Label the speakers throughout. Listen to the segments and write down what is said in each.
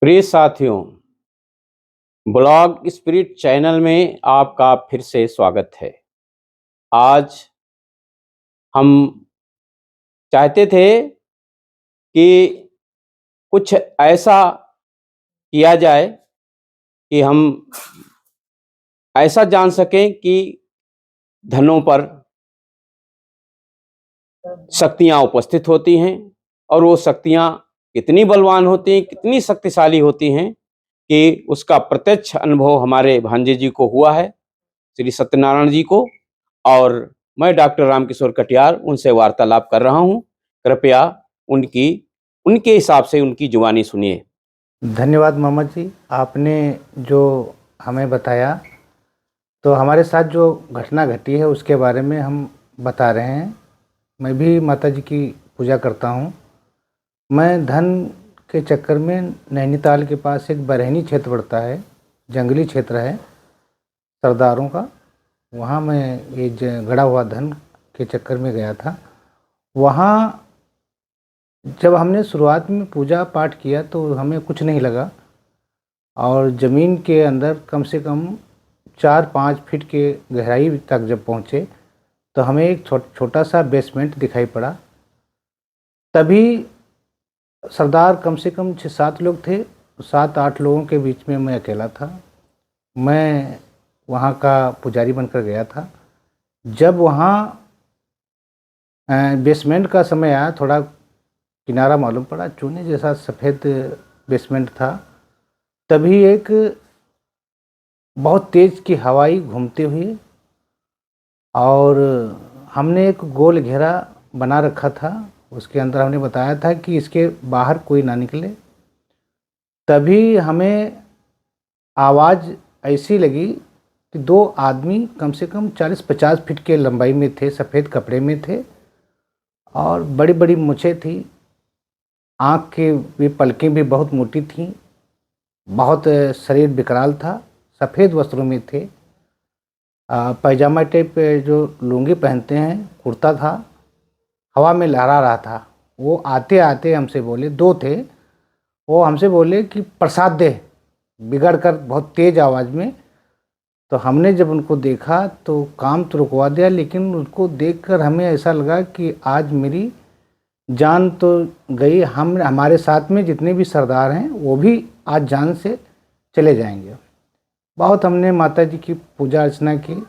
Speaker 1: प्रिय साथियों, blog spirit channel में आपका फिर से स्वागत है। आज हम चाहते थे कि कुछ ऐसा किया जाए कि हम ऐसा जान सकें कि धनों पर शक्तियाँ उपस्थित होती हैं और वो शक्तियाँ कितनी बलवान होती हैं, कितनी शक्तिशाली होती हैं कि उसका प्रत्यक्ष अनुभव हमारे भांजे जी को हुआ है, श्री सत्यनारायण जी को। और मैं डॉक्टर रामकिशोर कटियार उनसे वार्तालाप कर रहा हूं। कृपया उनके हिसाब से उनकी जुबानी सुनिए।
Speaker 2: धन्यवाद मामा जी, आपने जो हमें बताया तो हमारे साथ जो घटना घटी है उसके बारे में हम बता रहे हैं। मैं भी माता जी की पूजा करता हूँ। मैं धन के चक्कर में नैनीताल के पास एक बरहनी क्षेत्र पड़ता है, जंगली क्षेत्र है सरदारों का। वहाँ मैं ये गड़ा हुआ धन के चक्कर में गया था। वहाँ जब हमने शुरुआत में पूजा पाठ किया तो हमें कुछ नहीं लगा, और ज़मीन के अंदर कम से कम 4-5 फीट के गहराई तक जब पहुँचे तो हमें एक छोटा सा बेसमेंट दिखाई पड़ा। तभी सरदार कम से कम 6-7 लोग थे, 7-8 लोगों के बीच में मैं अकेला था। मैं वहाँ का पुजारी बनकर गया था। जब वहाँ बेसमेंट का समय आया, थोड़ा किनारा मालूम पड़ा, चूने जैसा सफ़ेद बेसमेंट था। तभी एक बहुत तेज़ की हवाई घूमते हुए, और हमने एक गोल घेरा बना रखा था। उसके अंदर हमने बताया था कि इसके बाहर कोई ना निकले। तभी हमें आवाज़ ऐसी लगी कि 2 आदमी कम से कम 40-50 फीट के लंबाई में थे, सफ़ेद कपड़े में थे और बड़ी बड़ी मूँछें थी। आँख के भी पलकें भी बहुत मोटी थीं। बहुत शरीर विकराल था, सफ़ेद वस्त्रों में थे। पैजामा टाइप जो लुंगी पहनते हैं, कुर्ता था, हवा में लहरा रहा था। वो आते आते हमसे बोले, 2 थे, वो हमसे बोले कि प्रसाद दे, बिगड़ कर बहुत तेज़ आवाज़ में। तो हमने जब उनको देखा तो काम तो रुकवा दिया, लेकिन उनको देखकर हमें ऐसा लगा कि आज मेरी जान तो गई, हमारे साथ में जितने भी सरदार हैं वो भी आज जान से चले जाएंगे। बहुत हमने माता जी की पूजा अर्चना की,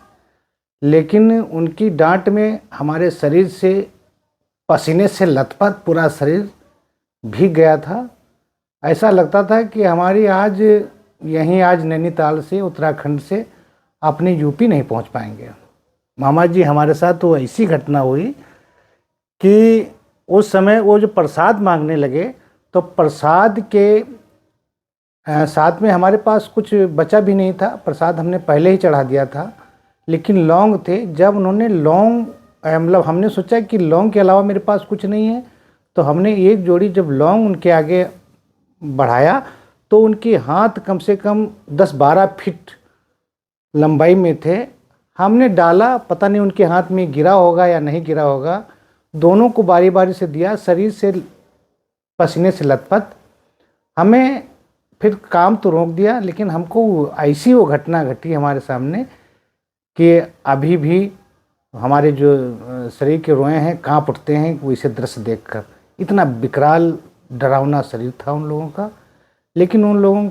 Speaker 2: लेकिन उनकी डांट में हमारे शरीर से पसीने से लथपथ पूरा शरीर भीग गया था। ऐसा लगता था कि हमारी आज नैनीताल से, उत्तराखंड से अपने यूपी नहीं पहुंच पाएंगे। मामा जी, हमारे साथ तो ऐसी घटना हुई कि उस समय वो जो प्रसाद मांगने लगे तो प्रसाद के साथ में हमारे पास कुछ बचा भी नहीं था। प्रसाद हमने पहले ही चढ़ा दिया था, लेकिन लौंग थे। जब उन्होंने लौंग मतलब हमने सोचा कि लौंग के अलावा मेरे पास कुछ नहीं है, तो हमने एक जोड़ी जब लौंग उनके आगे बढ़ाया तो उनके हाथ कम से कम 10-12 फीट लंबाई में थे। हमने डाला, पता नहीं उनके हाथ में गिरा होगा या नहीं गिरा होगा। दोनों को बारी बारी से दिया, शरीर से पसीने से लथपथ। हमें फिर काम तो रोक दिया, लेकिन हमको ऐसी वो घटना घटी हमारे सामने कि अभी भी हमारे जो शरीर के रोए हैं कांप उठते हैं वो इसे दृश्य देखकर। इतना विकराल डरावना शरीर था उन लोगों का। लेकिन उन लोगों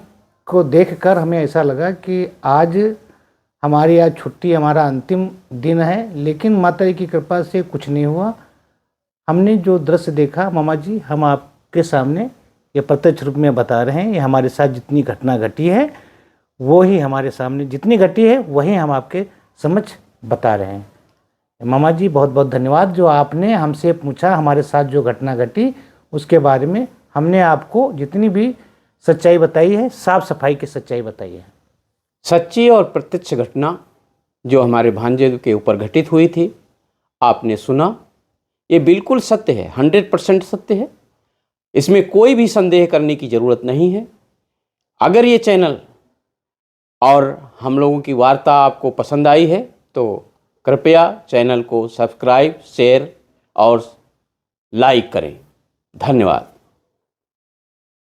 Speaker 2: को देखकर हमें ऐसा लगा कि आज हमारी आज छुट्टी, हमारा अंतिम दिन है। लेकिन माता जी की कृपा से कुछ नहीं हुआ। हमने जो दृश्य देखा मामा जी, हम आपके सामने ये प्रत्यक्ष रूप में बता रहे हैं। ये हमारे साथ जितनी घटना घटी है वो ही हमारे सामने जितनी घटी है वही हम आपके समक्ष बता रहे हैं। मामा जी, बहुत बहुत धन्यवाद जो आपने हमसे पूछा, हमारे साथ जो घटना घटी उसके बारे में हमने आपको जितनी भी सच्चाई बताई है, साफ सफाई की सच्चाई बताई है।
Speaker 1: सच्ची और प्रत्यक्ष घटना जो हमारे भांजे के ऊपर घटित हुई थी, आपने सुना। ये बिल्कुल सत्य है, 100% सत्य है। इसमें कोई भी संदेह करने की ज़रूरत नहीं है। अगर ये चैनल और हम लोगों की वार्ता आपको पसंद आई है तो कृपया चैनल को सब्सक्राइब, शेयर और लाइक करें। धन्यवाद।